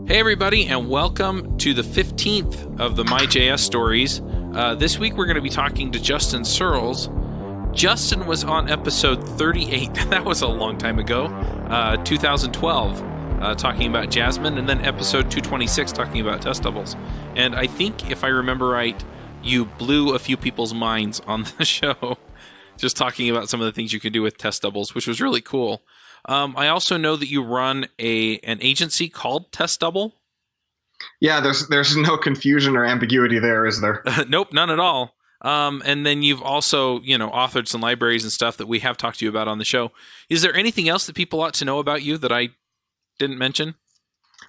Hey everybody, and welcome to the 15th of the MJS stories. This week we're going to be talking to Justin Searls. Justin was on episode 38, that was a long time ago, 2012, talking about Jasmine, and then episode 226 talking about test doubles. And I think, if I remember right, you blew a few people's minds on the show, just talking about some of the things you can do with test doubles, which was really cool. I also know that you run an agency called Test Double. Yeah, there's no confusion or ambiguity there, is there? Nope, none at all. And then you've also, authored some libraries and stuff that we have talked to you about on the show. Is there anything else that people ought to know about you that I didn't mention?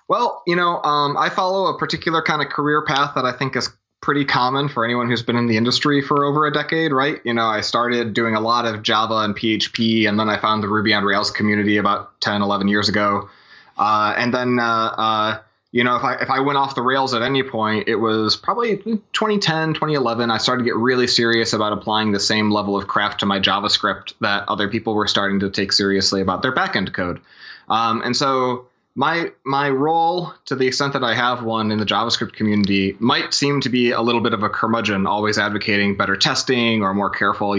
Well, I follow a particular kind of career path that I think is pretty common for anyone who's been in the industry for over a decade, right? I started doing a lot of Java and PHP, and then I found the Ruby on Rails community about 10, 11 years ago. And then, if I went off the rails at any point, it was probably 2010, 2011. I started to get really serious about applying the same level of craft to my JavaScript that other people were starting to take seriously about their backend code. And so my role, to the extent that I have one in the JavaScript community, might seem to be a little bit of a curmudgeon, always advocating better testing or more careful,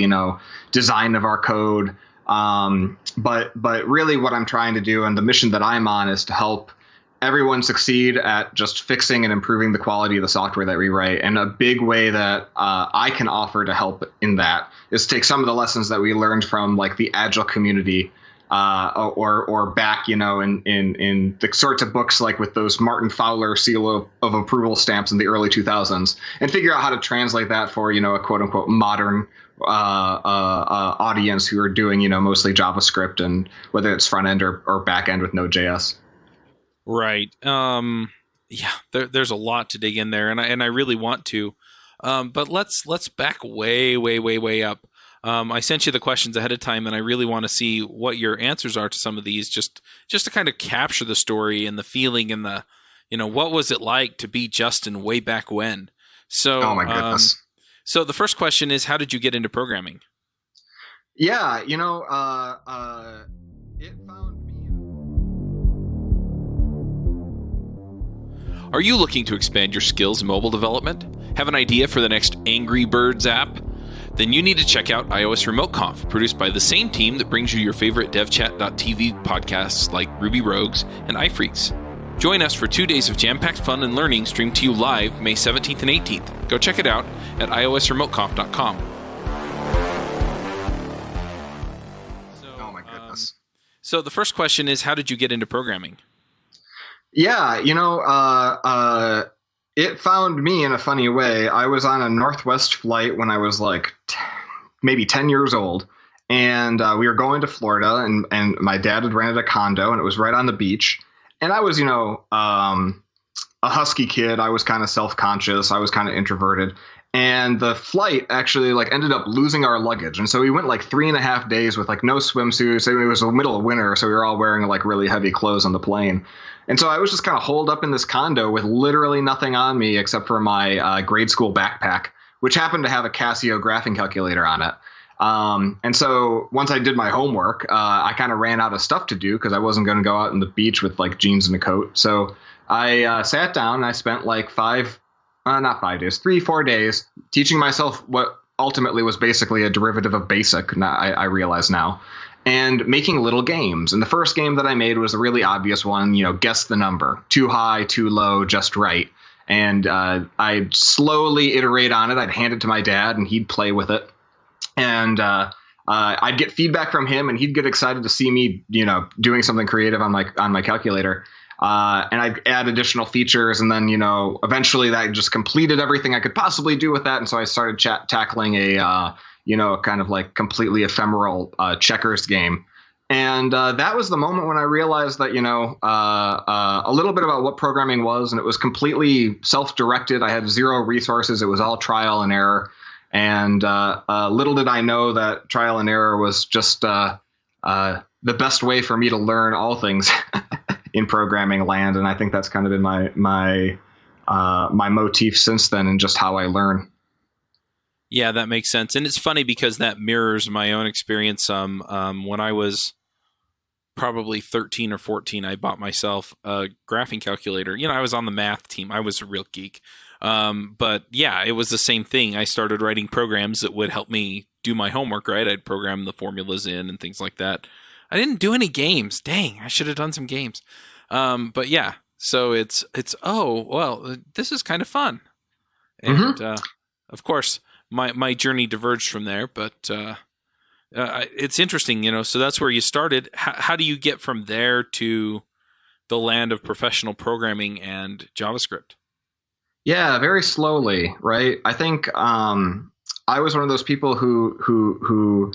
design of our code. But really what I'm trying to do and the mission that I'm on is to help everyone succeed at just fixing and improving the quality of the software that we write. And a big way that I can offer to help in that is take some of the lessons that we learned from like the Agile community or back, in the sorts of books like with those Martin Fowler seal of approval stamps in the early 2000s, and figure out how to translate that for, a quote unquote modern audience who are doing, mostly JavaScript, and whether it's front end or back end with Node.js. Right. Yeah, there's a lot to dig in there, and I really want to. But let's back way up. I sent you the questions ahead of time, and I really want to see what your answers are to some of these, just to kind of capture the story and the feeling and the, what was it like to be Justin way back when? So, oh my goodness. So the first question is, how did you get into programming? Yeah, it found me. Are you looking to expand your skills in mobile development? Have an idea for the next Angry Birds app? Then you need to check out iOS Remote Conf, produced by the same team that brings you your favorite DevChat.tv podcasts like Ruby Rogues and iFreaks. Join us for 2 days of jam-packed fun and learning streamed to you live May 17th and 18th. Go check it out at iosremoteconf.com. Oh my goodness. So the first question is, how did you get into programming? Yeah, it found me in a funny way. I was on a Northwest flight when I was like maybe 10 years old, and we were going to Florida, and my dad had rented a condo, and it was right on the beach. And I was, a husky kid. I was kind of self-conscious. I was kind of introverted. And the flight actually ended up losing our luggage. And so we went 3.5 days with no swimsuits. It was the middle of winter, so we were all wearing really heavy clothes on the plane. And so I was just kind of holed up in this condo with literally nothing on me except for my grade school backpack, which happened to have a Casio graphing calculator on it. And so once I did my homework, I kind of ran out of stuff to do because I wasn't going to go out on the beach with jeans and a coat. So I sat down and I spent 3-4 days teaching myself what ultimately was basically a derivative of BASIC. I realize now. And making little games. And the first game that I made was a really obvious one, guess the number. Too high, too low, just right. And I'd slowly iterate on it. I'd hand it to my dad and he'd play with it. And I'd get feedback from him and he'd get excited to see me, doing something creative on my calculator. And I'd add additional features. And then, eventually that just completed everything I could possibly do with that. And so I started tackling a kind of completely ephemeral checkers game. And that was the moment when I realized that, a little bit about what programming was. And it was completely self-directed. I had zero resources. It was all trial and error. And little did I know that trial and error was just the best way for me to learn all things in programming land. And I think that's kind of been my motif since then, and just how I learn. Yeah, that makes sense. And it's funny because that mirrors my own experience when I was probably 13 or 14, I bought myself a graphing calculator. I was on the math team. I was a real geek. But yeah, it was the same thing. I started writing programs that would help me do my homework, right? I'd program the formulas in and things like that. I didn't do any games. Dang, I should have done some games. But yeah, so it's oh, well, this is kind of fun. And of course, my journey diverged from there, but it's interesting, so that's where you started. How do you get from there to the land of professional programming and JavaScript? Yeah, very slowly, right? I think I was one of those people who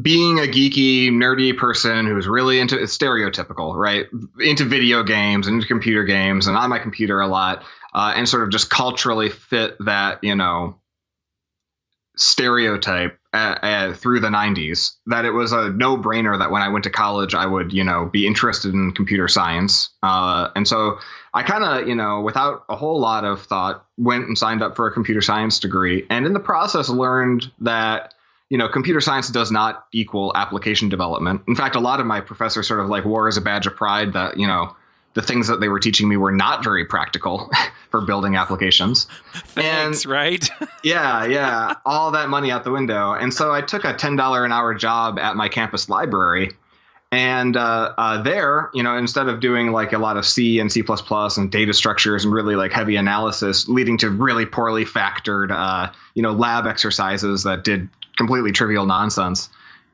being a geeky, nerdy person who's really into it's stereotypical, right? Into video games and into computer games and on my computer a lot, and sort of just culturally fit that, stereotype through the 90s, that it was a no-brainer that when I went to college, I would, be interested in computer science. And so I kind of, without a whole lot of thought, went and signed up for a computer science degree. And in the process, learned that computer science does not equal application development. In fact, a lot of my professors sort of like wore as a badge of pride that, the things that they were teaching me were not very practical for building applications. Thanks, right? Yeah. All that money out the window. And so I took a $10 an hour job at my campus library. And there, instead of doing like a lot of C and C++ and data structures and really like heavy analysis leading to really poorly factored, lab exercises that did completely trivial nonsense.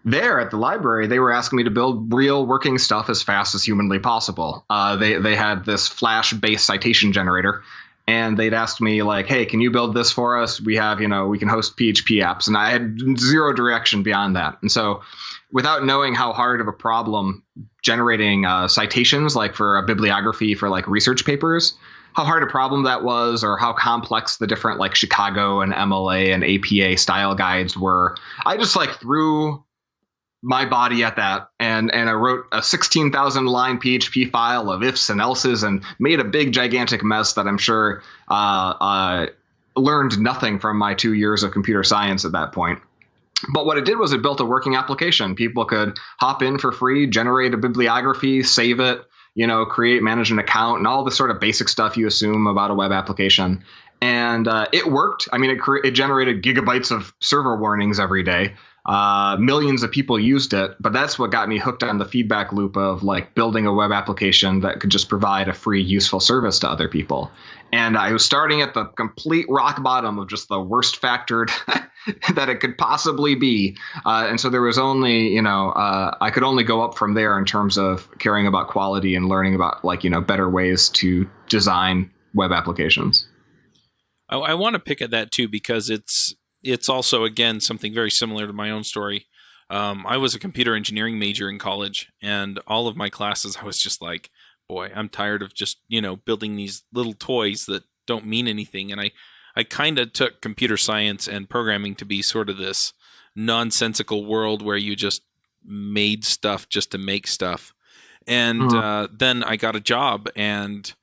There at the library, they were asking me to build real working stuff as fast as humanly possible. They had this Flash-based citation generator, and they'd asked me like, "Hey, can you build this for us? We have, we can host PHP apps," and I had zero direction beyond that. And so, without knowing how hard of a problem generating citations, like for a bibliography for like research papers, how hard a problem that was, or how complex the different like Chicago and MLA and APA style guides were, I just like threw my body at that, and I wrote a 16,000 line PHP file of ifs and elses and made a big gigantic mess that I'm sure learned nothing from my 2 years of computer science at that point. But what it did was it built a working application. People could hop in for free, generate a bibliography, save it, create, manage an account, and all the sort of basic stuff you assume about a web application. And it worked. I mean, it generated gigabytes of server warnings every day. Millions of people used it, but that's what got me hooked on the feedback loop of like building a web application that could just provide a free, useful service to other people. And I was starting at the complete rock bottom of just the worst factored that it could possibly be. And so there was only, I could only go up from there in terms of caring about quality and learning about like, better ways to design web applications. I want to pick at that too, because it's also, again, something very similar to my own story. I was a computer engineering major in college, and all of my classes, I was just like, boy, I'm tired of just, building these little toys that don't mean anything. And I kind of took computer science and programming to be sort of this nonsensical world where you just made stuff just to make stuff. And then I got a job, and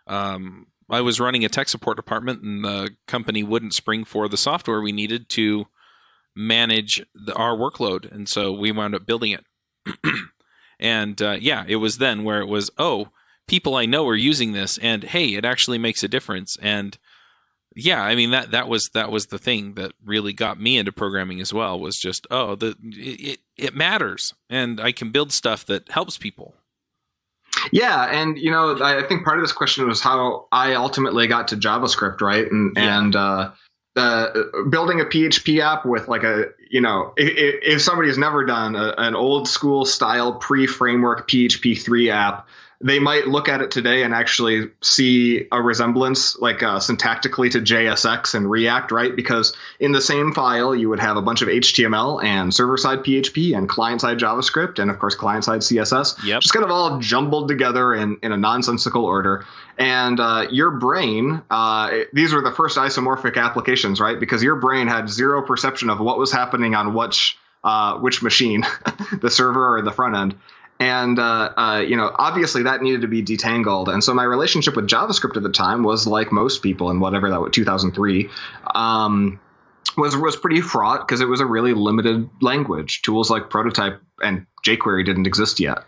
I was running a tech support department, and the company wouldn't spring for the software we needed to manage our workload. And so we wound up building it. And it was then where it was, oh, people I know are using this, and hey, it actually makes a difference. And yeah, I mean, that was the thing that really got me into programming as well, was just, it matters, and I can build stuff that helps people. Yeah, and I think part of this question was how I ultimately got to JavaScript, right? And building a PHP app with like if somebody has never done an old school style pre-framework PHP 3 app, they might look at it today and actually see a resemblance, like syntactically, to JSX and React, right? Because in the same file, you would have a bunch of HTML and server-side PHP and client-side JavaScript and, of course, client-side CSS. Yep. Just kind of all jumbled together in a nonsensical order. And your brain, these were the first isomorphic applications, right? Because your brain had zero perception of what was happening on which machine, the server or the front end. And, obviously that needed to be detangled. And so my relationship with JavaScript at the time was like most people in whatever that was, 2003, was pretty fraught because it was a really limited language. Tools like Prototype and jQuery didn't exist yet.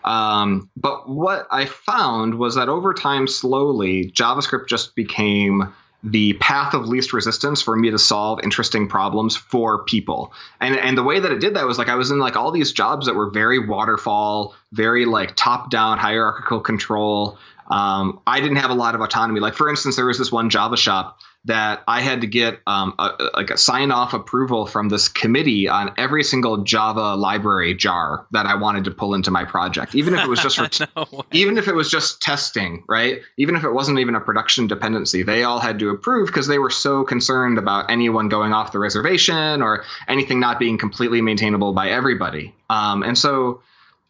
But what I found was that over time, slowly, JavaScript just became the path of least resistance for me to solve interesting problems for people. And the way that it did that was like I was in like all these jobs that were very waterfall, very like top down hierarchical control. I didn't have a lot of autonomy. Like, for instance, there was this one Java shop that I had to get a sign-off approval from this committee on every single Java library jar that I wanted to pull into my project, even if it was just for even if it was just testing, right? Even if it wasn't even a production dependency, they all had to approve because they were so concerned about anyone going off the reservation or anything not being completely maintainable by everybody. And so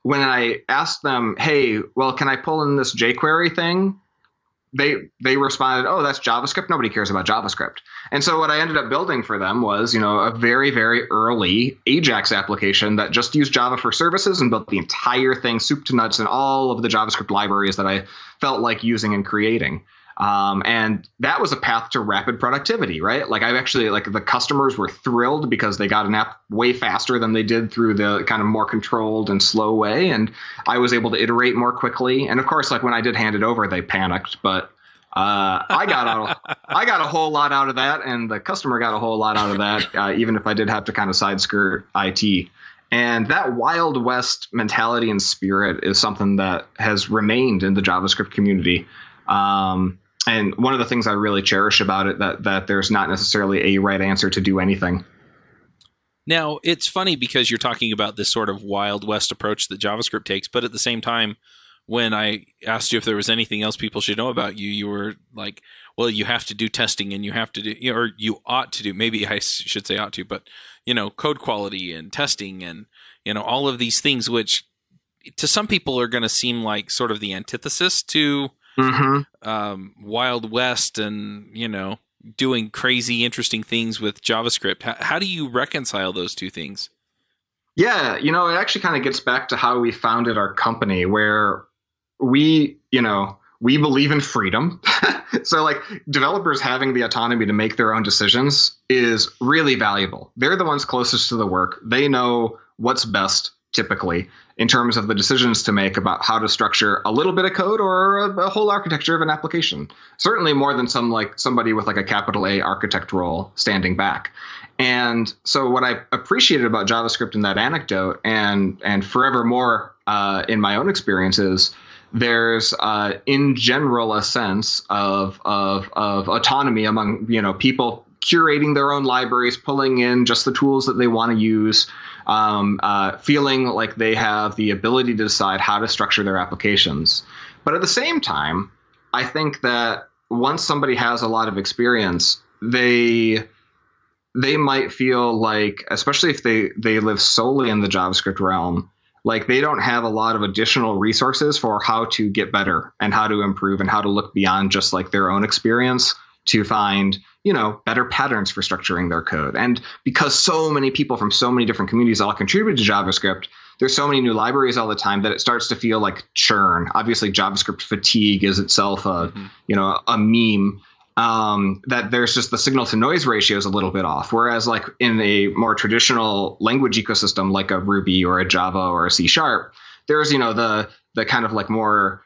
when I asked them, hey, well, can I pull in this jQuery thing? They responded, oh, that's JavaScript. Nobody cares about JavaScript. And so what I ended up building for them was, a very, very early Ajax application that just used Java for services and built the entire thing soup to nuts and all of the JavaScript libraries that I felt like using and creating. And that was a path to rapid productivity, right? Like the customers were thrilled because they got an app way faster than they did through the kind of more controlled and slow way. And I was able to iterate more quickly. And of course, like when I did hand it over, they panicked, but I got a whole lot out of that. And the customer got a whole lot out of that, even if I did have to kind of side skirt IT. And that Wild West mentality and spirit is something that has remained in the JavaScript community. And one of the things I really cherish about it, that there's not necessarily a right answer to do anything. Now, it's funny because you're talking about this sort of Wild West approach that JavaScript takes, but at the same time, when I asked you if there was anything else people should know about you, you were like, well, you have to do testing and you have to do, or you ought to do, maybe I should say ought to, but, code quality and testing and, all of these things, which to some people are going to seem like sort of the antithesis to Wild West and, doing crazy, interesting things with JavaScript. How do you reconcile those two things? Yeah, it actually kind of gets back to how we founded our company, where we believe in freedom. So like developers having the autonomy to make their own decisions is really valuable. They're the ones closest to the work. They know what's best typically in terms of the decisions to make about how to structure a little bit of code or a whole architecture of an application. Certainly more than somebody with like a capital A architect role standing back. And so what I appreciated about JavaScript in that anecdote and forevermore in my own experiences, there's in general a sense of autonomy among people curating their own libraries, pulling in just the tools that they want to use, feeling like they have the ability to decide how to structure their applications. But at the same time, I think that once somebody has a lot of experience, they might feel like, especially if they live solely in the JavaScript realm, like they don't have a lot of additional resources for how to get better and how to improve and how to look beyond just like their own experience to find, better patterns for structuring their code. And because so many people from so many different communities all contribute to JavaScript, there's so many new libraries all the time that it starts to feel like churn. Obviously, JavaScript fatigue is itself a meme. That there's just the signal to noise ratio is a little bit off. Whereas like in a more traditional language ecosystem, like a Ruby or a Java or a C#, there's, the kind of like more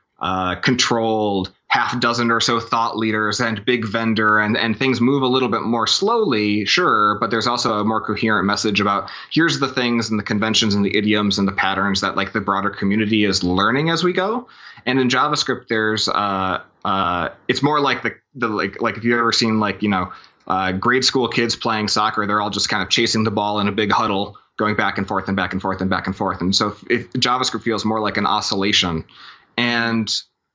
controlled half dozen or so thought leaders and big vendor and things move a little bit more slowly, sure, but there's also a more coherent message about here's the things and the conventions and the idioms and the patterns that like the broader community is learning as we go. And in JavaScript, there's it's more like the like if you've ever seen grade school kids playing soccer, they're all just kind of chasing the ball in a big huddle, going back and forth and back and forth and back and forth. And so if JavaScript feels more like an oscillation. And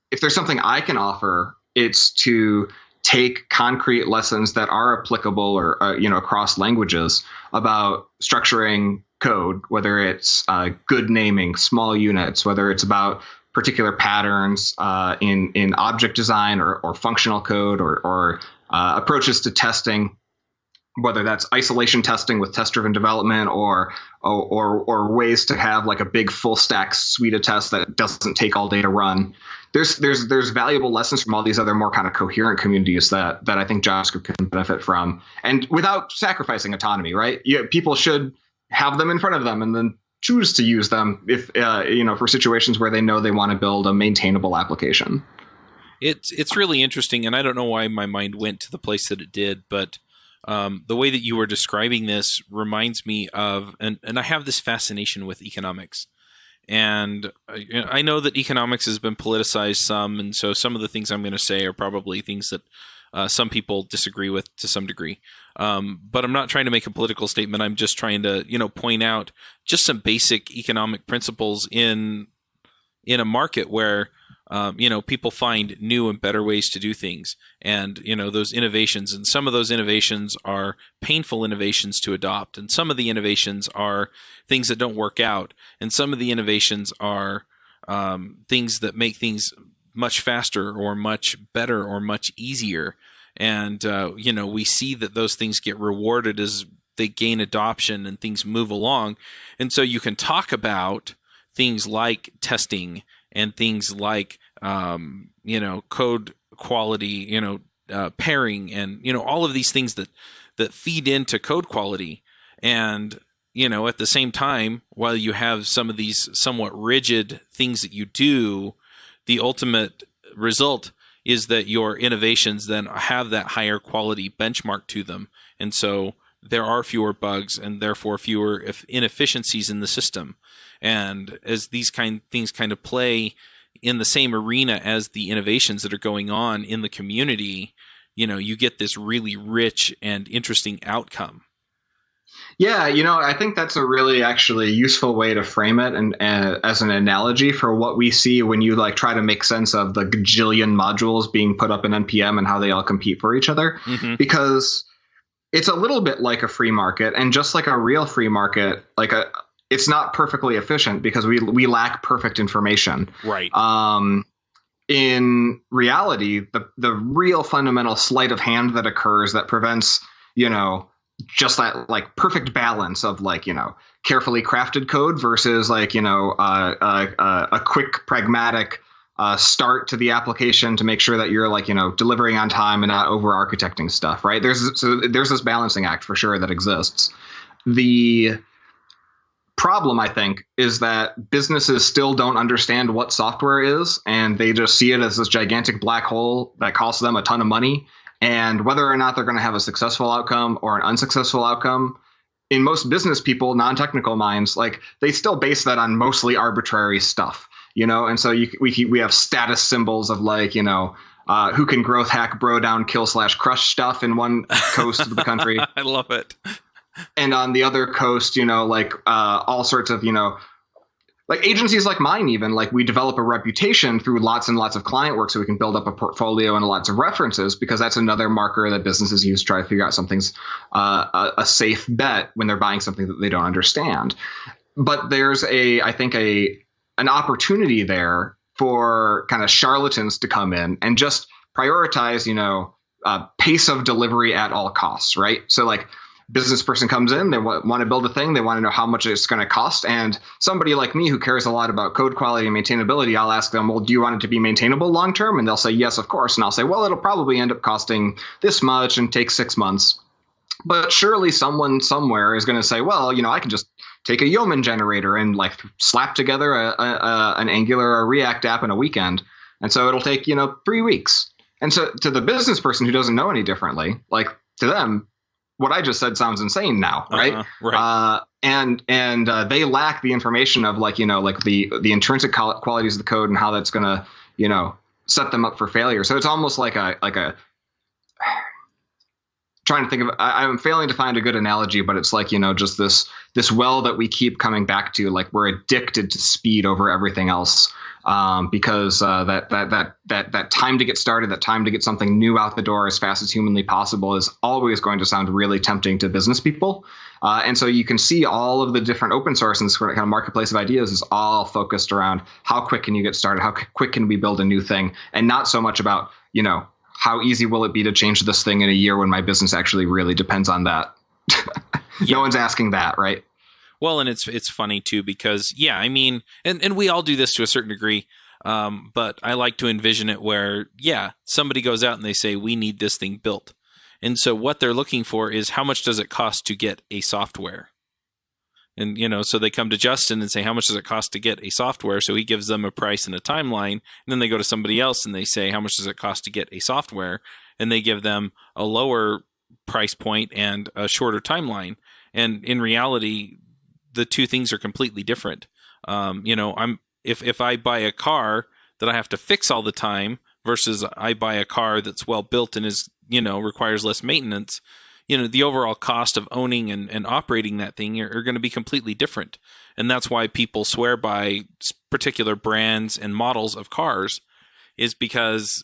if there's something I can offer, it's to take concrete lessons that are applicable or across languages about structuring code, whether it's good naming, small units, whether it's about particular patterns in object design or functional code or approaches to testing. whether that's isolation testing with test-driven development or ways to have like a big full stack suite of tests that doesn't take all day to run. There's valuable lessons from all these other more kind of coherent communities that I think JavaScript can benefit from, and without sacrificing autonomy, right? People should have them in front of them and then choose to use them if for situations where they know they want to build a maintainable application. It's really interesting, and I don't know why my mind went to the place that it did, but the way that you were describing this reminds me of, and I have this fascination with economics. And I know that economics has been politicized some, and so some of the things I'm going to say are probably things that some people disagree with to some degree. But I'm not trying to make a political statement. I'm just trying to, point out just some basic economic principles in a market where people find new and better ways to do things, and those innovations, and some of those innovations are painful innovations to adopt, and some of the innovations are things that don't work out, and some of the innovations are things that make things much faster or much better or much easier, and we see that those things get rewarded as they gain adoption and things move along, and so you can talk about things like testing and things like code quality, pairing, and all of these things that feed into code quality. And at the same time, while you have some of these somewhat rigid things that you do, the ultimate result is that your innovations then have that higher quality benchmark to them, and so there are fewer bugs and therefore fewer inefficiencies in the system. And as these things kind of play in the same arena as the innovations that are going on in the community, you get this really rich and interesting outcome. Yeah, I think that's a really actually useful way to frame it, and as an analogy for what we see when you like try to make sense of the gajillion modules being put up in NPM and how they all compete for each other, because it's a little bit like a free market, and just like a real free market, it's not perfectly efficient because we lack perfect information. Right. In reality, the real fundamental sleight of hand that occurs that prevents, just that like perfect balance of carefully crafted code versus a quick pragmatic start to the application to make sure that you're delivering on time and not over architecting stuff. Right. There's this balancing act for sure that exists. The problem, I think, is that businesses still don't understand what software is, and they just see it as this gigantic black hole that costs them a ton of money. And whether or not they're going to have a successful outcome or an unsuccessful outcome, in most business people, non-technical minds, they still base that on mostly arbitrary stuff, And so we have status symbols of who can growth hack, bro down, kill / crush stuff in one coast of the country. I love it. And on the other coast, all sorts of, agencies like mine, even we develop a reputation through lots and lots of client work so we can build up a portfolio and lots of references, because that's another marker that businesses use to try to figure out something's a safe bet when they're buying something that they don't understand. But there's I think an opportunity there for kind of charlatans to come in and just prioritize, pace of delivery at all costs. Right. So business person comes in, they want to build a thing, they want to know how much it's going to cost. And somebody like me who cares a lot about code quality and maintainability, I'll ask them, well, do you want it to be maintainable long term? And they'll say, yes, of course. And I'll say, well, it'll probably end up costing this much and take 6 months. But surely someone somewhere is going to say, well, I can just take a Yeoman generator and slap together an Angular or React app in a weekend. And so it'll take, 3 weeks. And so to the business person who doesn't know any differently, to them, what I just said sounds insane now, right? Right. And they lack the information of the intrinsic qualities of the code and how that's going to set them up for failure. So it's almost like a trying to think of. I'm failing to find a good analogy, but it's just this well that we keep coming back to. We're addicted to speed over everything else. Because that time to get started, that time to get something new out the door as fast as humanly possible is always going to sound really tempting to business people. And so you can see all of the different open source and this kind of marketplace of ideas is all focused around how quick can you get started? How quick can we build a new thing? And not so much about, how easy will it be to change this thing in a year when my business actually really depends on that No one's asking that, right? Well, and it's funny too because I mean, and we all do this to a certain degree, but I like to envision it where somebody goes out and they say we need this thing built, and so what they're looking for is how much does it cost to get a software, and so they come to Justin and say how much does it cost to get a software, so he gives them a price and a timeline, and then they go to somebody else and they say how much does it cost to get a software, and they give them a lower price point and a shorter timeline, and in reality the two things are completely different. If I buy a car that I have to fix all the time versus I buy a car that's well built and is requires less maintenance, the overall cost of owning and operating that thing are going to be completely different. And that's why people swear by particular brands and models of cars, is because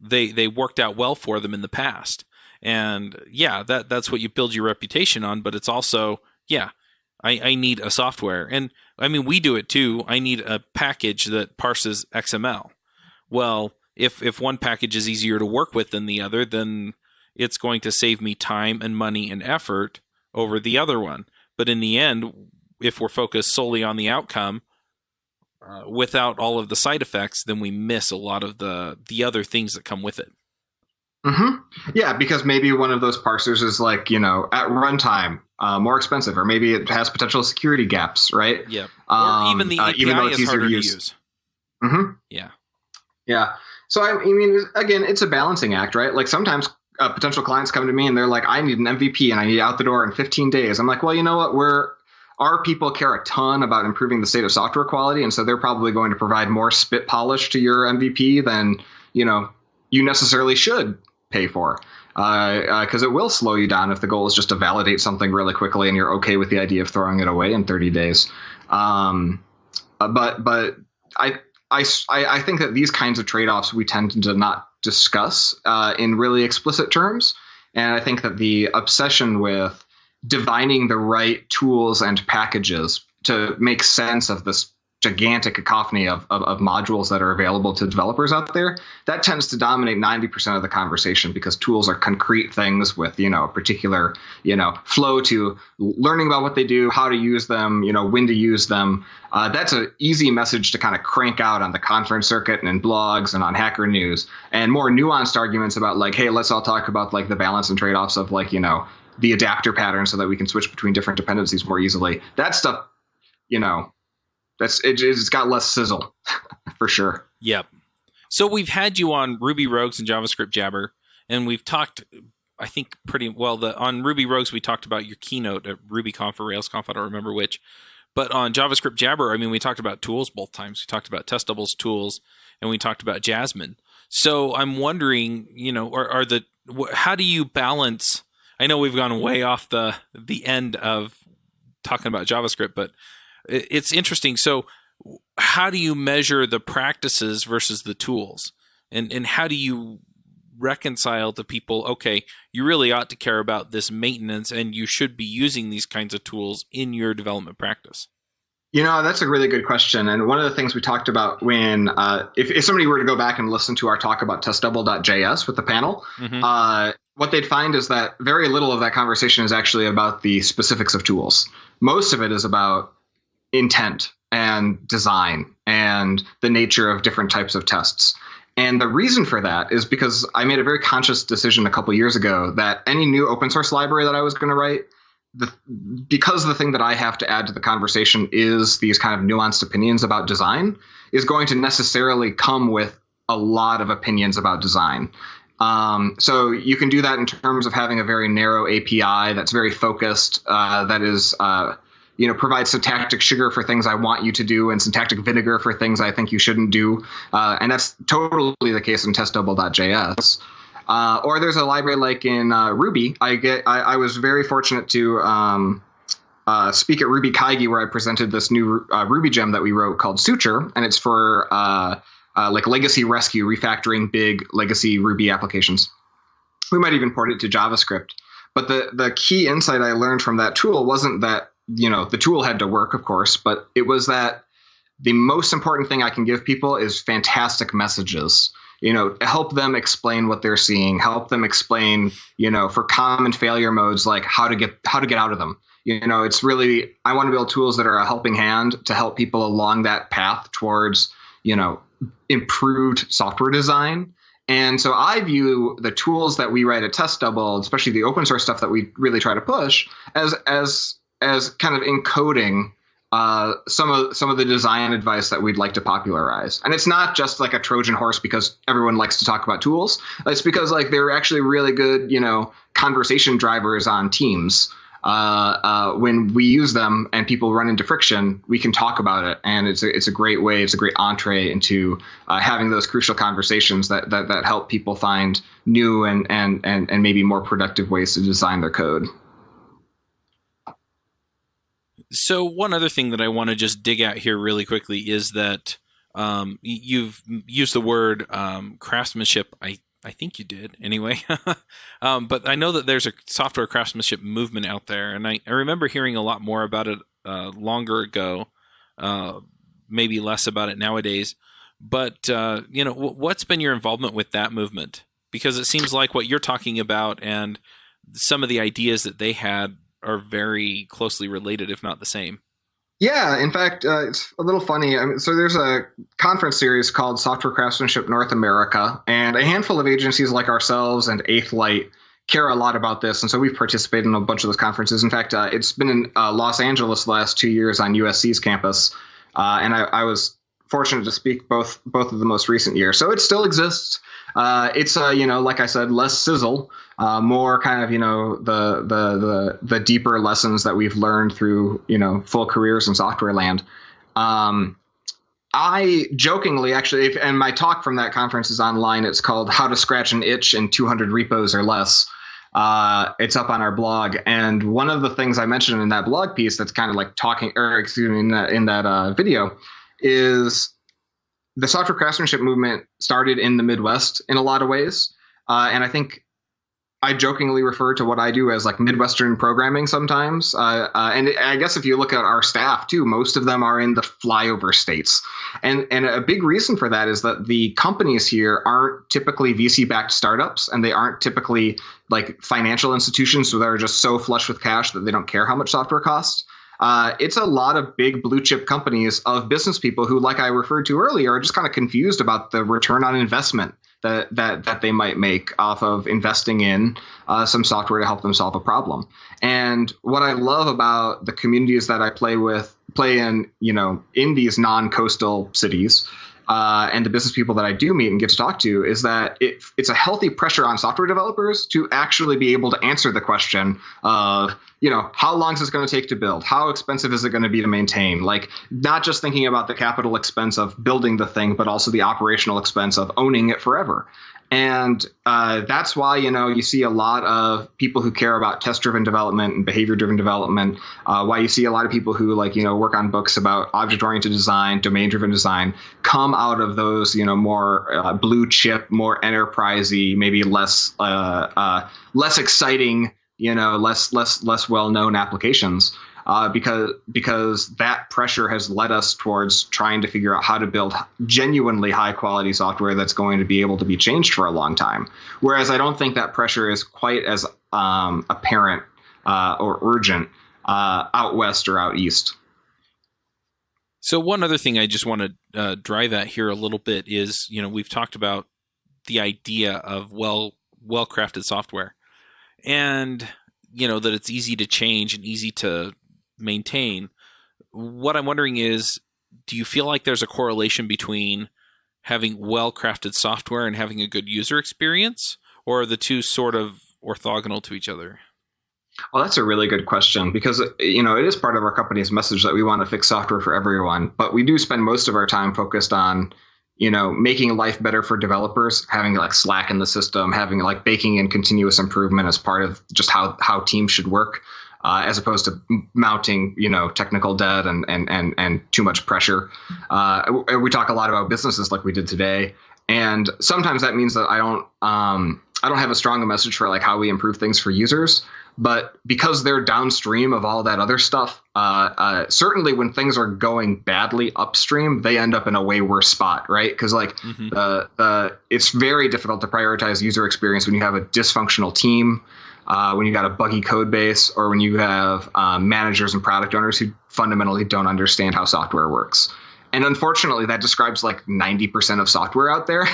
they worked out well for them in the past. And that's what you build your reputation on. But it's also I need a software. And I mean, we do it too. I need a package that parses XML. Well, if one package is easier to work with than the other, then it's going to save me time and money and effort over the other one. But in the end, if we're focused solely on the outcome, without all of the side effects, then we miss a lot of the other things that come with it. Mm-hmm. Yeah, because maybe one of those parsers is like, at runtime, more expensive, or maybe it has potential security gaps, right? Yeah. Or even the API even though it's is easier harder to to use. use. Mm-hmm. Yeah. Yeah. So, I mean, again, it's a balancing act, right? Like sometimes potential clients come to me and they're like, I need an MVP and I need it out the door in 15 days. I'm like, well, you know what? Our people care a ton about improving the state of software quality. And so they're probably going to provide more spit polish to your MVP than, you necessarily should pay for, because it will slow you down if the goal is just to validate something really quickly and you're okay with the idea of throwing it away in 30 days. But I think that these kinds of trade-offs we tend to not discuss in really explicit terms. And I think that the obsession with divining the right tools and packages to make sense of this gigantic cacophony of modules that are available to developers out there, that tends to dominate 90% of the conversation, because tools are concrete things with, a particular, flow to learning about what they do, how to use them, when to use them. That's an easy message to kind of crank out on the conference circuit and in blogs and on Hacker News, and more nuanced arguments about like, hey, let's all talk about like the balance and trade-offs of like, the adapter pattern so that we can switch between different dependencies more easily. That stuff, it's got less sizzle for sure. Yep. So we've had you on Ruby Rogues and JavaScript Jabber, and we've talked, I think, pretty well. On Ruby Rogues, we talked about your keynote at RubyConf or RailsConf, I don't remember which. But on JavaScript Jabber, I mean, we talked about tools both times. We talked about test doubles tools, and we talked about Jasmine. So I'm wondering, how do you balance? I know we've gone way off the end of talking about JavaScript, but it's interesting. So how do you measure the practices versus the tools? And how do you reconcile to people, okay, you really ought to care about this maintenance and you should be using these kinds of tools in your development practice? That's a really good question. And one of the things we talked about when, if somebody were to go back and listen to our talk about testdouble.js with the panel, what they'd find is that very little of that conversation is actually about the specifics of tools. Most of it is about intent and design and the nature of different types of tests. And the reason for that is because I made a very conscious decision a couple years ago that any new open source library that I was going to write, because the thing that I have to add to the conversation is these kind of nuanced opinions about design, is going to necessarily come with a lot of opinions about design. So you can do that in terms of having a very narrow API that's very focused, that is provides syntactic sugar for things I want you to do and syntactic vinegar for things I think you shouldn't do. And that's totally the case in testdouble.js. Or there's a library like in Ruby. I was very fortunate to speak at Ruby Kaigi, where I presented this new Ruby gem that we wrote called Suture, and it's for like legacy rescue, refactoring big legacy Ruby applications. We might even port it to JavaScript. But the key insight I learned from that tool wasn't that the tool had to work, of course, but it was that the most important thing I can give people is fantastic messages. help them explain what they're seeing, help them explain, for common failure modes, like how to get out of them. It's really, I want to build tools that are a helping hand to help people along that path towards, improved software design. And so I view the tools that we write at Test Double, especially the open source stuff that we really try to push, as kind of encoding some of the design advice that we'd like to popularize. And it's not just like a Trojan horse because everyone likes to talk about tools. It's because like they're actually really good, conversation drivers on teams. When we use them and people run into friction, we can talk about it, and it's a great way. It's a great entree into having those crucial conversations that help people find new and maybe more productive ways to design their code. So one other thing that I want to just dig at here really quickly is that you've used the word craftsmanship. I think you did anyway. But I know that there's a software craftsmanship movement out there, and I remember hearing a lot more about it longer ago, maybe less about it nowadays. But, what's been your involvement with that movement? Because it seems like what you're talking about and some of the ideas that they had are very closely related, if not the same. Yeah, in fact, it's a little funny. So there's a conference series called Software Craftsmanship North America, and a handful of agencies like ourselves and Eighth Light care a lot about this. And so we've participated in a bunch of those conferences. In fact, it's been in Los Angeles the last 2 years on USC's campus, and I was fortunate to speak both of the most recent years. So it still exists. It's like I said, less sizzle, more kind of the deeper lessons that we've learned through full careers in software land. I jokingly actually, and my talk from that conference is online. It's called "How to Scratch an Itch in 200 Repos or Less." It's up on our blog, and one of the things I mentioned in that blog piece that's kind of like in that video is the software craftsmanship movement started in the Midwest in a lot of ways. And I think I jokingly refer to what I do as like Midwestern programming sometimes. And I guess if you look at our staff too, most of them are in the flyover states. And a big reason for that is that the companies here aren't typically VC-backed startups, and they aren't typically like financial institutions that are just so flush with cash that they don't care how much software costs. It's a lot of big blue chip companies of business people who, like I referred to earlier, are just kind of confused about the return on investment that they might make off of investing in some software to help them solve a problem. And what I love about the communities that I play in, in these non-coastal cities, and the business people that I do meet and get to talk to, is that it's a healthy pressure on software developers to actually be able to answer the question of, how long is this going to take to build? How expensive is it going to be to maintain? Like, not just thinking about the capital expense of building the thing, but also the operational expense of owning it forever. And that's why, you see a lot of people who care about test-driven development and behavior-driven development, why you see a lot of people who work on books about object-oriented design, domain-driven design, come out of those, more blue chip, more enterprisey, maybe less exciting, less well-known applications. Because that pressure has led us towards trying to figure out how to build genuinely high quality software that's going to be able to be changed for a long time. Whereas I don't think that pressure is quite as apparent or urgent out west or out east. So one other thing I just want to drive at here a little bit is, we've talked about the idea of well-crafted software, and that it's easy to change and easy to maintain. What I'm wondering is, do you feel like there's a correlation between having well-crafted software and having a good user experience, or are the two sort of orthogonal to each other? Well, that's a really good question, because, it is part of our company's message that we want to fix software for everyone, but we do spend most of our time focused on, making life better for developers, having like Slack in the system, having like baking in continuous improvement as part of just how teams should work. As opposed to mounting, technical debt and too much pressure. We talk a lot about businesses like we did today, and sometimes that means that I don't have a strong message for like how we improve things for users. But because they're downstream of all that other stuff, certainly when things are going badly upstream, they end up in a way worse spot, right? Because like it's very difficult to prioritize user experience when you have a dysfunctional team, when you got a buggy code base, or when you have managers and product owners who fundamentally don't understand how software works. And unfortunately, that describes like 90% of software out there.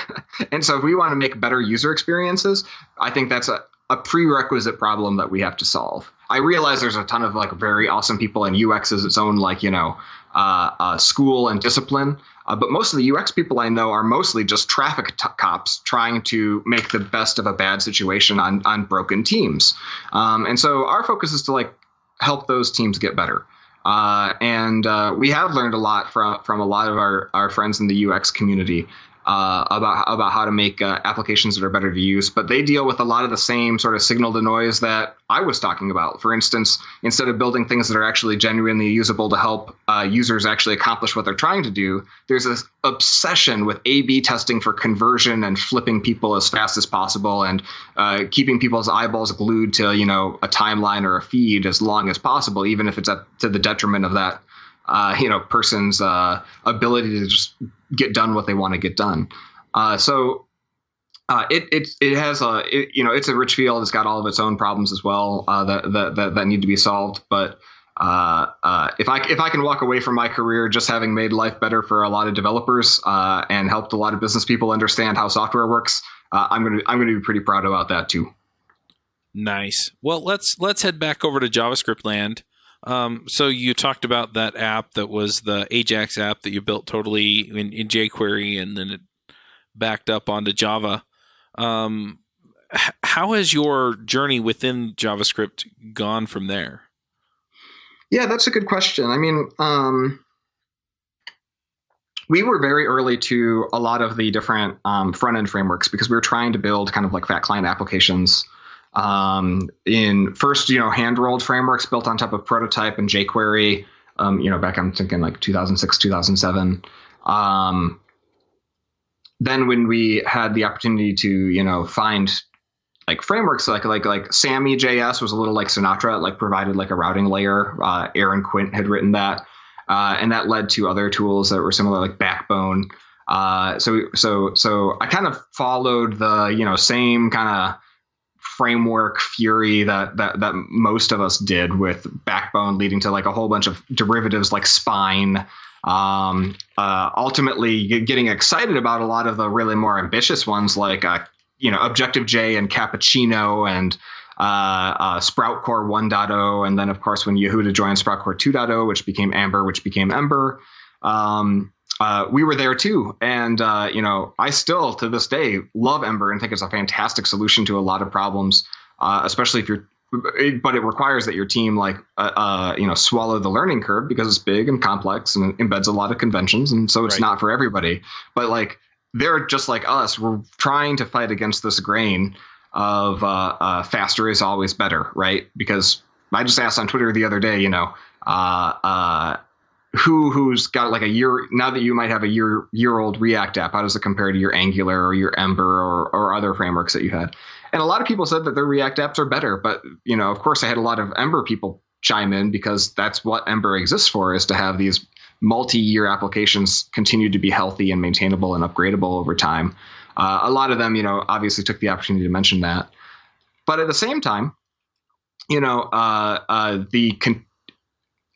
And so if we want to make better user experiences, I think that's a prerequisite problem that we have to solve. I realize there's a ton of like very awesome people, and UX is its own like, school and discipline. But most of the UX people I know are mostly just traffic cops trying to make the best of a bad situation on broken teams. And so our focus is to like help those teams get better. And we have learned a lot from a lot of our friends in the UX community about how to make applications that are better to use. But they deal with a lot of the same sort of signal to noise that I was talking about. For instance, instead of building things that are actually genuinely usable to help users actually accomplish what they're trying to do, there's this obsession with A/B testing for conversion and flipping people as fast as possible and keeping people's eyeballs glued to, a timeline or a feed as long as possible, even if it's to the detriment of that person's ability to just get done what they want to get done. So it has it's a rich field. It's got all of its own problems as well that need to be solved. But if I can walk away from my career just having made life better for a lot of developers and helped a lot of business people understand how software works, I'm gonna be pretty proud about that too. Nice. Well, let's head back over to JavaScript land. So you talked about that app that was the Ajax app that you built totally in jQuery, and then it backed up onto Java. How has your journey within JavaScript gone from there? Yeah, that's a good question. I mean, we were very early to a lot of the different front-end frameworks because we were trying to build kind of like fat client applications. In first, hand-rolled frameworks built on top of Prototype and jQuery, back I'm thinking like 2006, 2007. Then when we had the opportunity to, find like frameworks like Sammy.js was a little like Sinatra, it like provided like a routing layer. Aaron Quint had written that. And that led to other tools that were similar, like Backbone. So I kind of followed the, same kind of framework fury that most of us did, with Backbone leading to like a whole bunch of derivatives like Spine. Ultimately getting excited about a lot of the really more ambitious ones like Objective-J and Cappuccino and Sprout Core 1.0, and then of course when Yehuda joined Sprout Core 2.0, which became Amber, which became Ember. We were there too. And, I still to this day love Ember and think it's a fantastic solution to a lot of problems, especially but it requires that your team swallow the learning curve because it's big and complex and embeds a lot of conventions. And so it's not for everybody. But like, they're just like us. We're trying to fight against this grain of faster is always better, right? Because I just asked on Twitter the other day, who's got like a year now that you might have a year old React app, how does it compare to your Angular or your Ember or other frameworks that you had? And a lot of people said that their React apps are better, but of course I had a lot of Ember people chime in because that's what Ember exists for, is to have these multi-year applications continue to be healthy and maintainable and upgradable over time. A lot of them, obviously took the opportunity to mention that, but at the same time,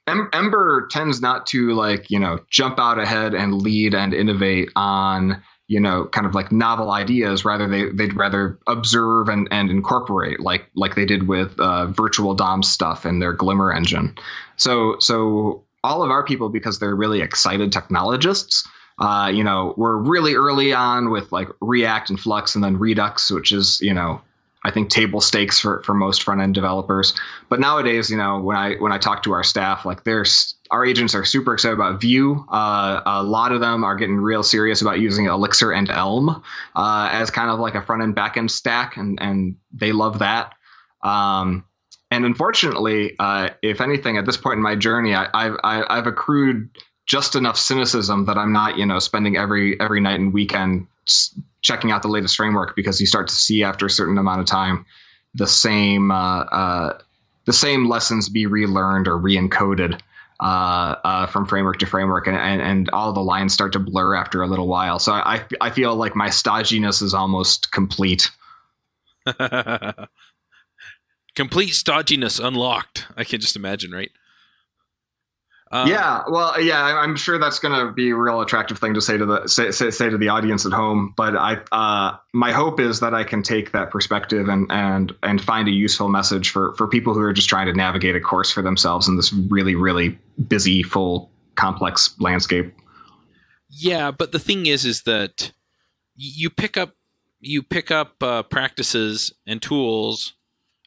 Ember tends not to jump out ahead and lead and innovate on, kind of like novel ideas. Rather, they'd rather observe and incorporate like they did with virtual DOM stuff and their Glimmer engine. So all of our people, because they're really excited technologists, we're really early on with like React and Flux and then Redux, which is, I think table stakes for most front end developers. But nowadays, when I talk to our staff, like our agents are super excited about Vue. A lot of them are getting real serious about using Elixir and Elm as kind of like a front end back end stack, and they love that. And unfortunately, if anything, at this point in my journey, I've accrued just enough cynicism that I'm not, spending every night and weekend checking out the latest framework, because you start to see after a certain amount of time the same the same lessons be relearned or re-encoded from framework to framework, and all the lines start to blur after a little while. So I feel like my stodginess is almost complete. Complete stodginess unlocked. I can just imagine, right? Yeah, well, yeah, I'm sure that's going to be a real attractive thing to say to the say to the audience at home. But my hope is that I can take that perspective and find a useful message for people who are just trying to navigate a course for themselves in this really, really busy, full, complex landscape. Yeah, but the thing is that you pick up practices and tools.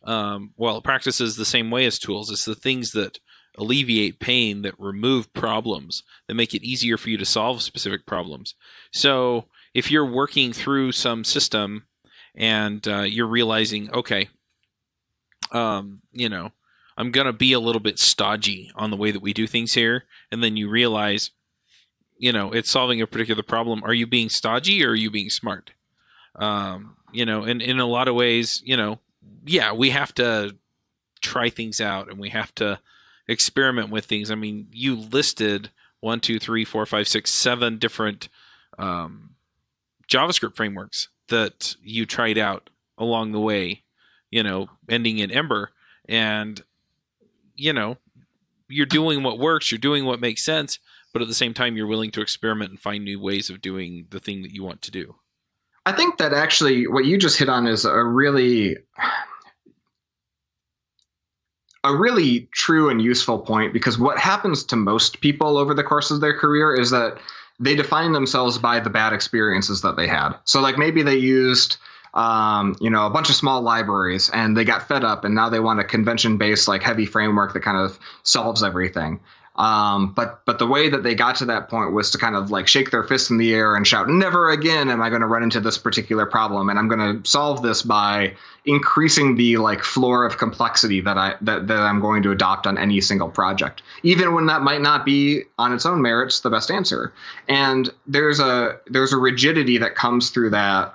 Practices the same way as tools. It's the things that alleviate pain, that remove problems, that make it easier for you to solve specific problems. So if you're working through some system and you're realizing, okay, I'm going to be a little bit stodgy on the way that we do things here, and then you realize, it's solving a particular problem. Are you being stodgy or are you being smart? And in a lot of ways, yeah, we have to try things out and we have to experiment with things. I mean, you listed 1, 2, 3, 4, 5, 6, 7 different JavaScript frameworks that you tried out along the way, ending in Ember. And, you're doing what works, you're doing what makes sense, but at the same time, you're willing to experiment and find new ways of doing the thing that you want to do. I think that actually what you just hit on is a really true and useful point, because what happens to most people over the course of their career is that they define themselves by the bad experiences that they had. So like maybe they used a bunch of small libraries and they got fed up and now they want a convention-based like heavy framework that kind of solves everything. But the way that they got to that point was to kind of like shake their fists in the air and shout, never again am I going to run into this particular problem. And I'm going to solve this by increasing the like floor of complexity that I'm going to adopt on any single project, even when that might not be on its own merits the best answer. And there's a rigidity that comes through that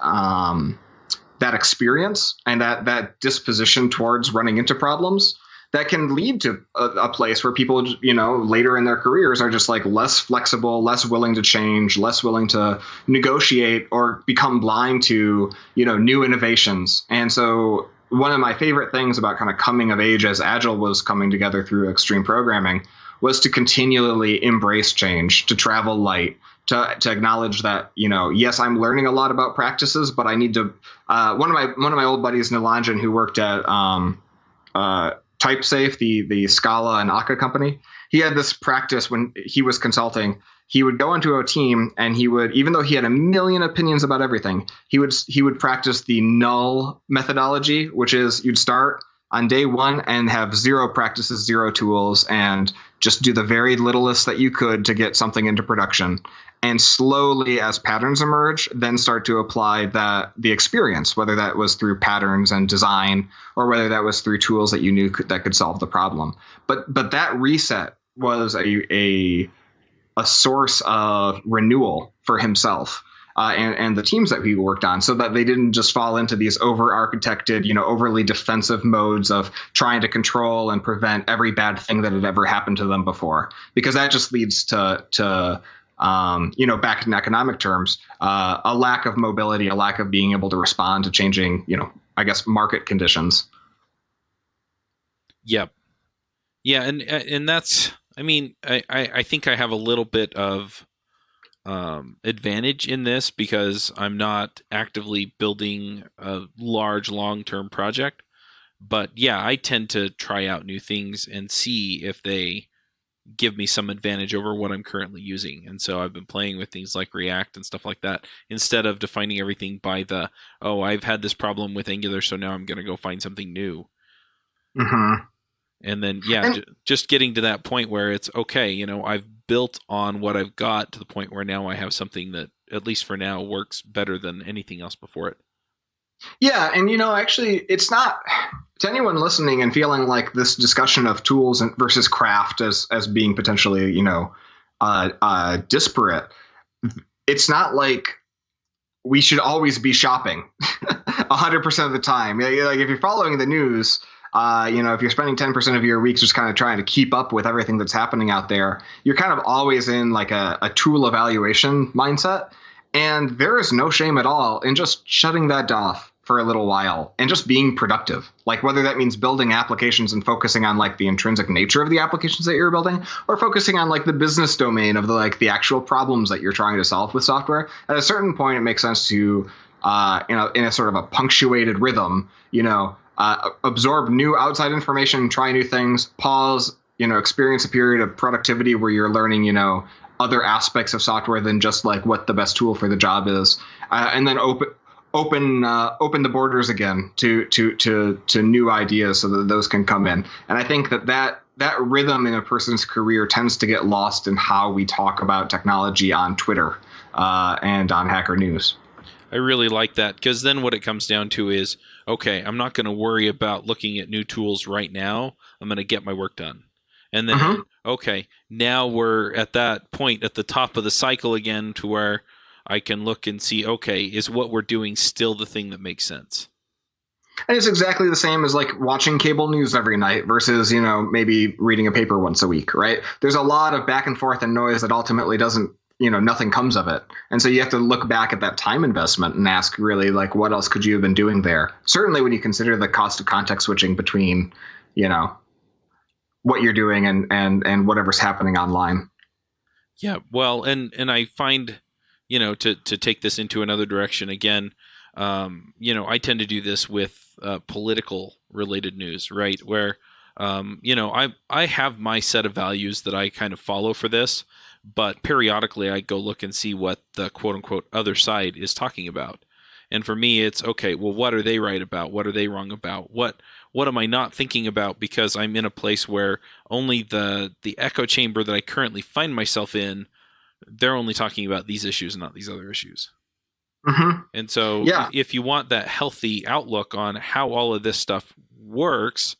experience and that disposition towards running into problems that can lead to a place where people, later in their careers are just like less flexible, less willing to change, less willing to negotiate or become blind to, new innovations. And so one of my favorite things about kind of coming of age as Agile was coming together through extreme programming was to continually embrace change, to travel light, to acknowledge that, yes, I'm learning a lot about practices, but I need to, one of my old buddies, Nilanjan, who worked at, TypeSafe, the Scala and Akka company, he had this practice when he was consulting. He would go into a team and he would, even though he had a million opinions about everything, he would practice the null methodology, which is you'd start on day one and have 0 practices, 0 tools, and just do the very littlest that you could to get something into production. And slowly, as patterns emerge, then start to apply the experience, whether that was through patterns and design or whether that was through tools that you knew that could solve the problem. But that reset was a source of renewal for himself and the teams that he worked on, so that they didn't just fall into these over-architected, overly defensive modes of trying to control and prevent every bad thing that had ever happened to them before, because that just leads to back in economic terms, a lack of mobility, a lack of being able to respond to changing, market conditions. Yep. Yeah. And that's, I think I have a little bit of advantage in this because I'm not actively building a large long-term project. But yeah, I tend to try out new things and see if they give me some advantage over what I'm currently using. And so I've been playing with things like React and stuff like that instead of defining everything by I've had this problem with Angular, so now I'm going to go find something new. Mm-hmm. And then, just getting to that point where it's okay, I've built on what I've got to the point where now I have something that, at least for now, works better than anything else before it. Yeah, and actually, it's not, to anyone listening and feeling like this discussion of tools versus craft as being potentially disparate. It's not like we should always be shopping 100% of the time. Like if you're following the news, If you're spending 10% of your weeks just kind of trying to keep up with everything that's happening out there, you're kind of always in like a tool evaluation mindset. And there is no shame at all in just shutting that off for a little while and just being productive. Like whether that means building applications and focusing on like the intrinsic nature of the applications that you're building, or focusing on like the business domain of the actual problems that you're trying to solve with software. At a certain point, it makes sense to, in a sort of a punctuated rhythm, absorb new outside information, try new things, pause, experience a period of productivity where you're learning, other aspects of software than just like what the best tool for the job is, and then open the borders again to new ideas so that those can come in. And I think that rhythm in a person's career tends to get lost in how we talk about technology on Twitter and on Hacker News. I really like that, because then what it comes down to is, okay, I'm not going to worry about looking at new tools right now. I'm going to get my work done. And then, okay, now we're at that point at the top of the cycle again to where I can look and see, okay, is what we're doing still the thing that makes sense? And it's exactly the same as like watching cable news every night versus, maybe reading a paper once a week, right? There's a lot of back and forth and noise that ultimately doesn't, nothing comes of it. And so you have to look back at that time investment and ask really like, what else could you have been doing there? Certainly when you consider the cost of context switching between, what you're doing and whatever's happening online. Yeah, well, and I find, to take this into another direction again, I tend to do this with political related news, right? Where, I have my set of values that I kind of follow for this, but periodically I go look and see what the quote unquote other side is talking about. And for me, it's okay, well, what are they right about? What are they wrong about? What am I not thinking about because I'm in a place where only the echo chamber that I currently find myself in, they're only talking about these issues and not these other issues. Mm-hmm. And so if you want that healthy outlook on how all of this stuff works,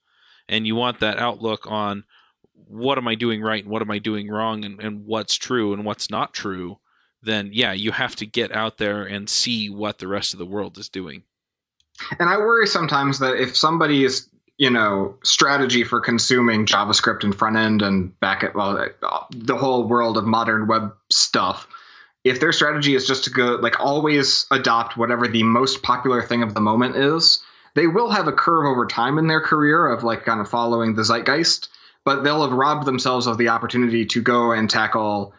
and you want that outlook on what am I doing right and what am I doing wrong and what's true and what's not true, then you have to get out there and see what the rest of the world is doing. And I worry sometimes that if somebody's, strategy for consuming JavaScript and front end and back at the whole world of modern web stuff, if their strategy is just to go like always adopt whatever the most popular thing of the moment is, they will have a curve over time in their career of like kind of following the zeitgeist, but they'll have robbed themselves of the opportunity to go and tackle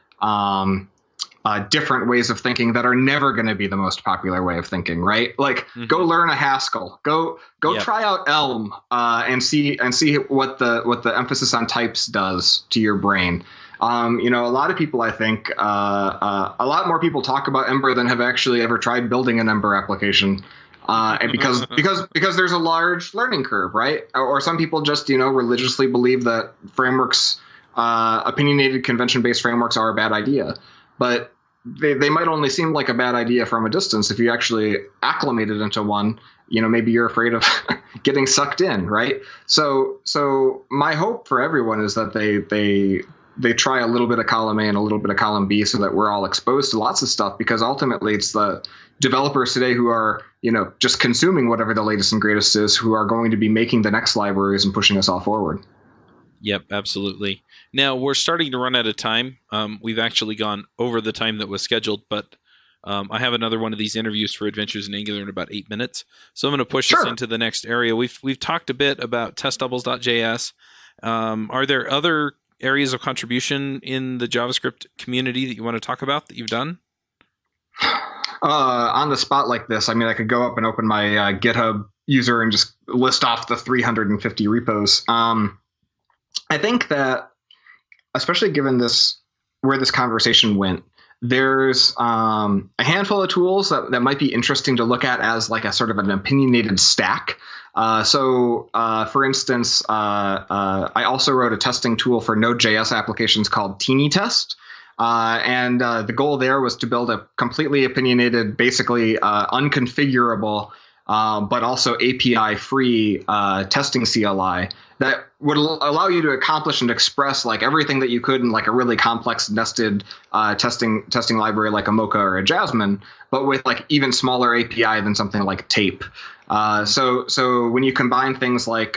different ways of thinking that are never going to be the most popular way of thinking, right? Like go learn a Haskell, go try out Elm and see what the emphasis on types does to your brain. A lot of people, I think, a lot more people talk about Ember than have actually ever tried building an Ember application. And because there's a large learning curve, right? Or some people just, religiously believe that frameworks, opinionated convention-based frameworks are a bad idea. But they might only seem like a bad idea from a distance. If you actually acclimated into one, maybe you're afraid of getting sucked in, right? So my hope for everyone is that they try a little bit of column A and a little bit of column B so that we're all exposed to lots of stuff, because ultimately it's the developers today who are, just consuming whatever the latest and greatest is, who are going to be making the next libraries and pushing us all forward. Yep, absolutely. Now, we're starting to run out of time. We've actually gone over the time that was scheduled, but I have another one of these interviews for Adventures in Angular in about 8 minutes. So I'm going to push us into the next area. We've talked a bit about testdoubles.js. Are there other areas of contribution in the JavaScript community that you want to talk about that you've done? On the spot like this, I mean, I could go up and open my GitHub user and just list off the 350 repos. I think that, especially given where this conversation went, there's a handful of tools that might be interesting to look at as like a sort of an opinionated stack. For instance, I also wrote a testing tool for Node.js applications called Teeny Test. And the goal there was to build a completely opinionated, basically unconfigurable but also API-free testing CLI that would allow you to accomplish and express like everything that you could in like a really complex nested testing library like a Mocha or a Jasmine, but with like even smaller API than something like Tape. So when you combine things like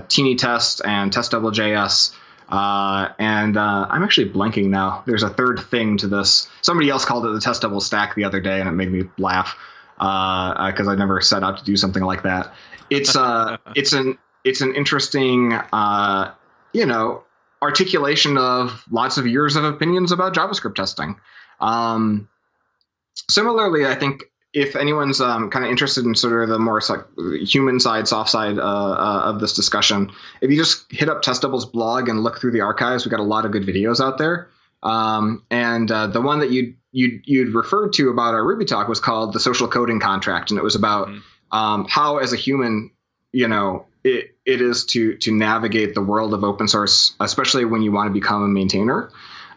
Teeny Test and TestDoubleJS, and I'm actually blanking now. There's a third thing to this. Somebody else called it the test double stack the other day, and it made me laugh because I never set out to do something like that. It's an interesting articulation of lots of years of opinions about JavaScript testing. Similarly, I think if anyone's kind of interested in sort of the more like human side, soft side of this discussion, if you just hit up TestDouble's blog and look through the archives, we've got a lot of good videos out there. And the one that you'd referred to about our Ruby talk was called the Social Coding Contract, and it was about how, as a human, it is to navigate the world of open source, especially when you want to become a maintainer.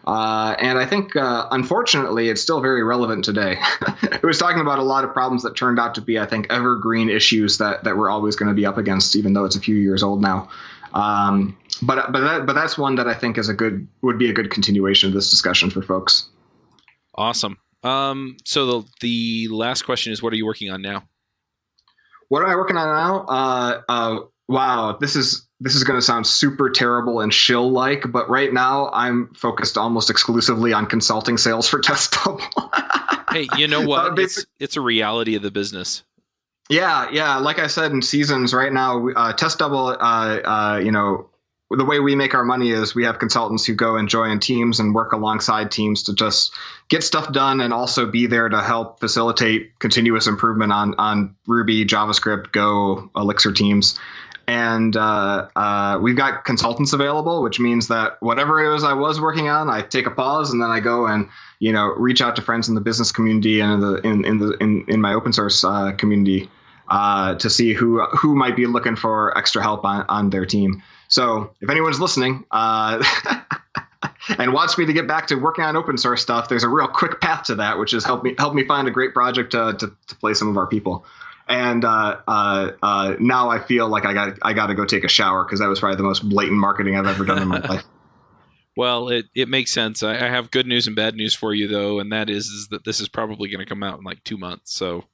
And I think, unfortunately, it's still very relevant today. It was talking about a lot of problems that turned out to be, I think, evergreen issues that we're always going to be up against, even though it's a few years old now. But that's one that I think would be a good continuation of this discussion for folks. Awesome. So the last question is, what are you working on now? What am I working on now? Wow, this is going to sound super terrible and shill-like, but right now I'm focused almost exclusively on consulting sales for TestDouble. Hey, you know what? It's a reality of the business. Yeah. Like I said, in seasons right now, TestDouble, the way we make our money is we have consultants who go and join teams and work alongside teams to just get stuff done and also be there to help facilitate continuous improvement on Ruby, JavaScript, Go, Elixir teams. And we've got consultants available, which means that whatever it is I was working on, I take a pause and then I go and reach out to friends in the business community and in my open source community to see who might be looking for extra help on their team. So if anyone's listening and wants me to get back to working on open source stuff, there's a real quick path to that, which is help me find a great project to play some of our people. And now I feel like I got to go take a shower because that was probably the most blatant marketing I've ever done in my life. Well, it makes sense. I have good news and bad news for you, though, and that is that this is probably going to come out in like 2 months. So,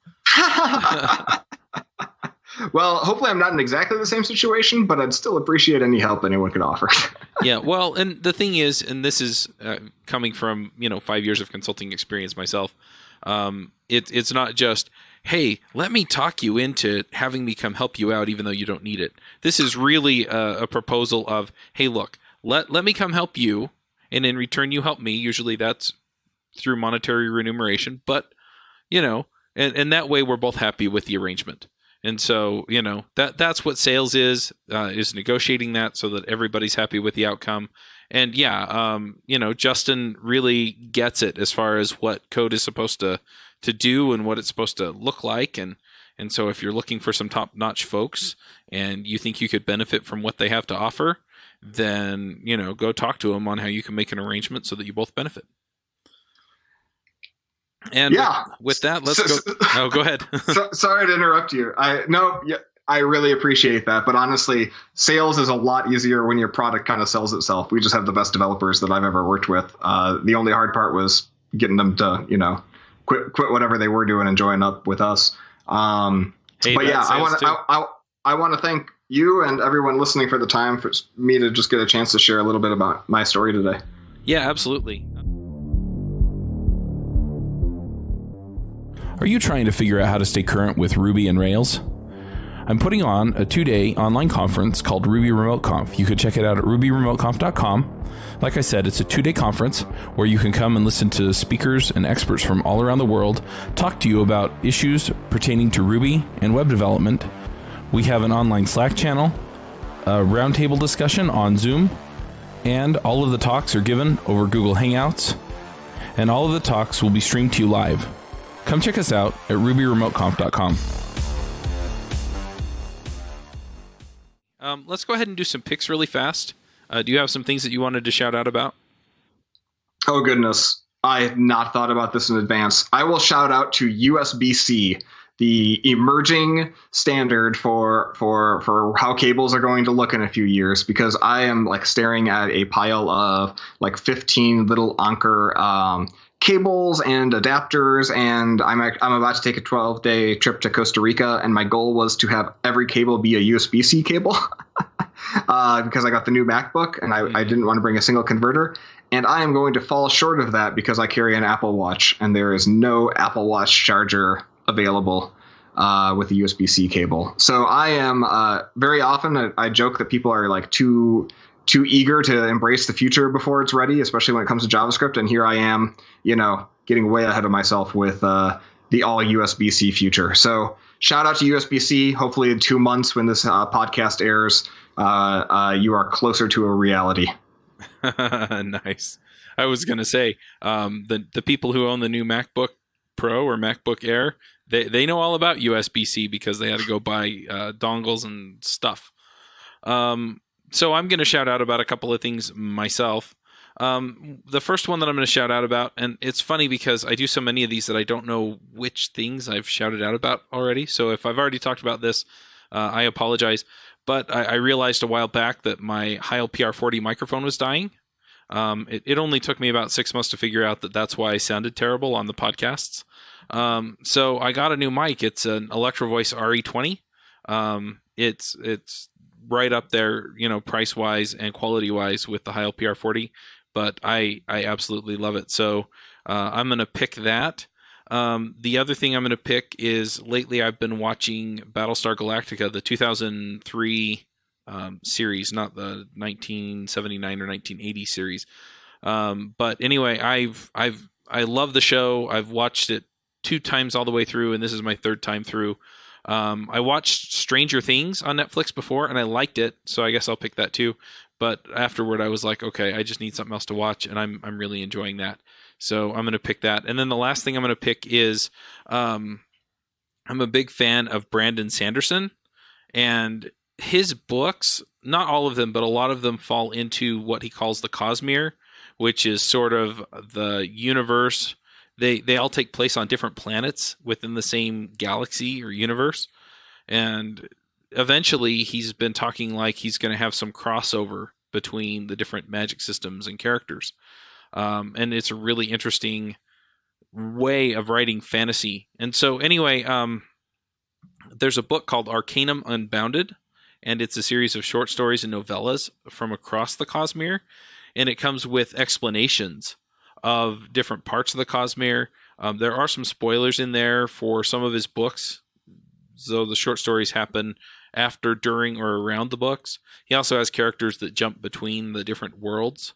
well, hopefully I'm not in exactly the same situation, but I'd still appreciate any help anyone could offer. Yeah, well, and the thing is, and this is coming from 5 years of consulting experience myself. It's not just, hey, let me talk you into having me come help you out even though you don't need it. This is really a proposal of, hey, look, let me come help you, and in return you help me. Usually that's through monetary remuneration, but, and that way we're both happy with the arrangement. And so, that's what sales is negotiating that so that everybody's happy with the outcome. And yeah, Justin really gets it as far as what code is supposed to do and what it's supposed to look like. And so if you're looking for some top-notch folks and you think you could benefit from what they have to offer, then, go talk to them on how you can make an arrangement so that you both benefit. And yeah, with that, let's go. Oh, go ahead. Sorry to interrupt you. I really appreciate that. But honestly, sales is a lot easier when your product kind of sells itself. We just have the best developers that I've ever worked with. The only hard part was getting them to, quit whatever they were doing and join up with us. Hey, but yeah, I want to thank you and everyone listening for the time for me to just get a chance to share a little bit about my story today. Yeah, absolutely. Are you trying to figure out how to stay current with Ruby and Rails? I'm putting on a 2-day online conference called Ruby Remote Conf. You could check it out at rubyremoteconf.com. Like I said, it's a 2-day conference where you can come and listen to speakers and experts from all around the world talk to you about issues pertaining to Ruby and web development. We have an online Slack channel, a roundtable discussion on Zoom, and all of the talks are given over Google Hangouts, and all of the talks will be streamed to you live. Come check us out at rubyremoteconf.com. Let's go ahead and do some picks really fast. Do you have some things that you wanted to shout out about? Oh, goodness. I had not thought about this in advance. I will shout out to USB-C, the emerging standard for how cables are going to look in a few years, because I am like staring at a pile of like 15 little Anker cables and adapters, and I'm about to take a 12-day trip to Costa Rica, and my goal was to have every cable be a USB-C cable because I got the new MacBook and I didn't want to bring a single converter. And I am going to fall short of that because I carry an Apple Watch, and there is no Apple Watch charger available with a USB-C cable. So I am very often I joke that people are like too eager to embrace the future before it's ready, especially when it comes to JavaScript. And here I am, getting way ahead of myself with the all USB-C future. So shout out to USB-C. Hopefully in 2 months when this podcast airs, you are closer to a reality. Nice. I was going to say, the people who own the new MacBook Pro or MacBook Air, they know all about USB-C because they had to go buy dongles and stuff. So I'm going to shout out about a couple of things myself. The first one that I'm going to shout out about, and it's funny because I do so many of these that I don't know which things I've shouted out about already. So if I've already talked about this, I apologize. But I realized a while back that my Heil PR40 microphone was dying. It only took me about 6 months to figure out that that's why I sounded terrible on the podcasts. So I got a new mic. It's an Electro Voice RE20. It's right up there, price-wise and quality-wise with the Heil PR40. But I absolutely love it. So I'm going to pick that. The other thing I'm going to pick is lately I've been watching Battlestar Galactica, the 2003 series, not the 1979 or 1980 series. But anyway, I love the show. I've watched it 2 times all the way through, and this is my 3rd time through. I watched Stranger Things on Netflix before, and I liked it, so I guess I'll pick that too. But afterward, I was like, okay, I just need something else to watch, and I'm really enjoying that. So I'm going to pick that. And then the last thing I'm going to pick is I'm a big fan of Brandon Sanderson. And his books, not all of them, but a lot of them fall into what he calls the Cosmere, which is sort of the universe. They all take place on different planets within the same galaxy or universe. And eventually he's been talking like he's going to have some crossover between the different magic systems and characters. And it's a really interesting way of writing fantasy. And so anyway, there's a book called Arcanum Unbounded, and it's a series of short stories and novellas from across the Cosmere. And it comes with explanations of different parts of the Cosmere. There are some spoilers in there for some of his books. So the short stories happen after, during, or around the books. He also has characters that jump between the different worlds.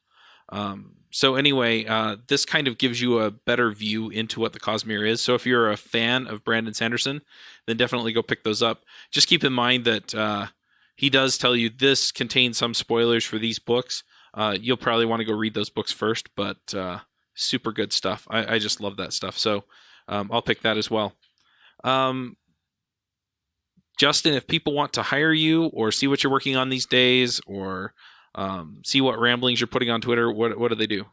So anyway, this kind of gives you a better view into what the Cosmere is. So if you're a fan of Brandon Sanderson, then definitely go pick those up. Just keep in mind that he does tell you this contains some spoilers for these books. You'll probably want to go read those books first, but super good stuff. I just love that stuff. So I'll pick that as well. Justin, if people want to hire you or see what you're working on these days, or see what ramblings you're putting on Twitter, what do they do?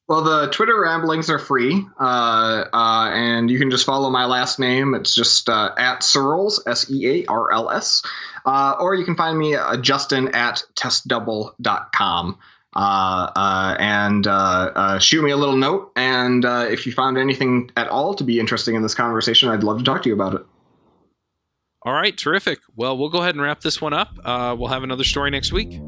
Well, the Twitter ramblings are free, and you can just follow my last name. It's just at Searls, Searls, or you can find me Justin at testdouble.com. And shoot me a little note. And if you found anything at all to be interesting in this conversation, I'd love to talk to you about it. All right, terrific. Well, we'll go ahead and wrap this one up. We'll have another story next week.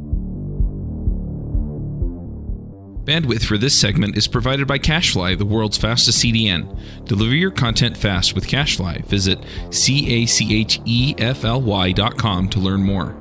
Bandwidth for this segment is provided by CacheFly, the world's fastest CDN. Deliver your content fast with CacheFly. Visit CACHEFLY.com to learn more.